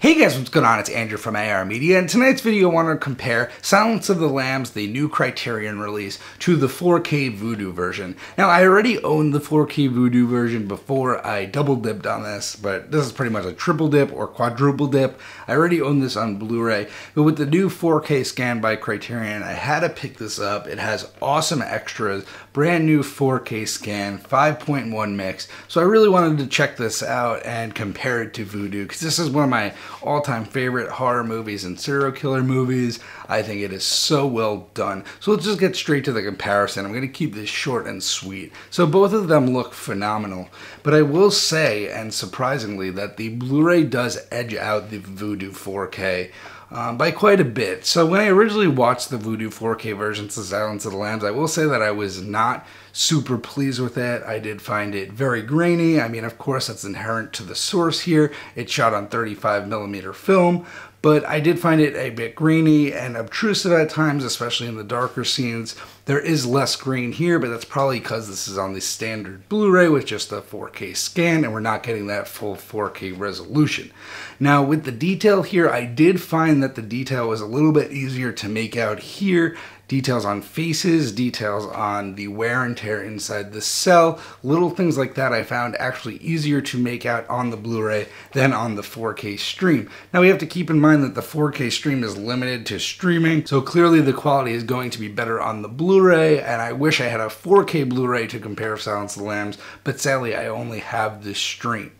Hey guys, what's going on? It's Andrew from AR Media. In tonight's video I want to compare Silence of the Lambs, the new Criterion release, to the 4K VUDU version. Now I already owned the 4K VUDU version before I double dipped on this, but this is pretty much a triple dip or quadruple dip. I already own this on Blu-ray, but with the new 4K scan by Criterion, I had to pick this up. It has awesome extras, brand new 4K scan, 5.1 mix, so I really wanted to check this out and compare it to VUDU, because this is one of my all-time favorite horror movies and serial killer movies. I think it is so well done. So let's just get straight to the comparison. I'm going to keep this short and sweet. So both of them look phenomenal, but I will say, and surprisingly, that the Blu-ray does edge out the VUDU 4K. By quite a bit. So when I originally watched the VUDU 4K versions of Silence of the Lambs, I will say that I was not super pleased with it. I did find it very grainy. I mean, of course, that's inherent to the source here. It's shot on 35mm film, but I did find it a bit grainy and obtrusive at times, especially in the darker scenes. There is less grain here, but that's probably because this is on the standard Blu-ray with just a 4K scan, and we're not getting that full 4K resolution. Now, with the detail here, I did find that the detail was a little bit easier to make out here. Details on faces, details on the wear and tear inside the cell, little things like that I found actually easier to make out on the Blu-ray than on the 4K stream. Now we have to keep in mind that the 4K stream is limited to streaming, so clearly the quality is going to be better on the Blu-ray, and I wish I had a 4K Blu-ray to compare Silence of the Lambs, but sadly I only have this stream.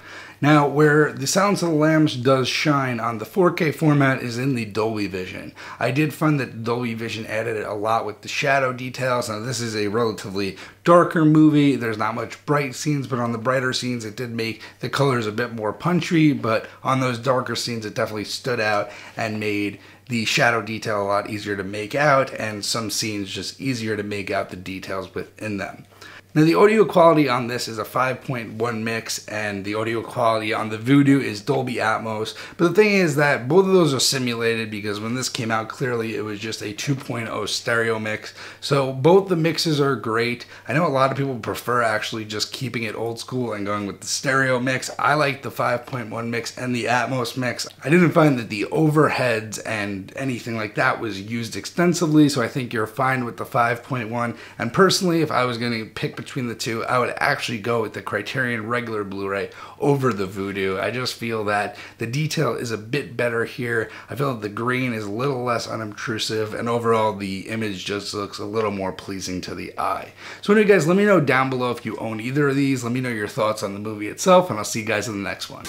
Now, where the Silence of the Lambs does shine on the 4K format is in the Dolby Vision. I did find that Dolby Vision added a lot with the shadow details. Now, this is a relatively darker movie. There's not much bright scenes, but on the brighter scenes, it did make the colors a bit more punchy, but on those darker scenes, it definitely stood out and made the shadow detail a lot easier to make out, and some scenes just easier to make out the details within them. Now the audio quality on this is a 5.1 mix, and the audio quality on the VUDU is Dolby Atmos. But the thing is that both of those are simulated, because when this came out, clearly it was just a 2.0 stereo mix. So both the mixes are great. I know a lot of people prefer actually just keeping it old school and going with the stereo mix. I like the 5.1 mix and the Atmos mix. I didn't find that the overheads and anything like that was used extensively, so I think you're fine with the 5.1. And personally, if I was going to pick between the two, I would actually go with the Criterion regular Blu-ray over the VUDU. I just feel that the detail is a bit better here. I feel that the grain is a little less unobtrusive, and overall the image just looks a little more pleasing to the eye. So anyway guys, let me know down below if you own either of these. Let me know your thoughts on the movie itself, and I'll see you guys in the next one.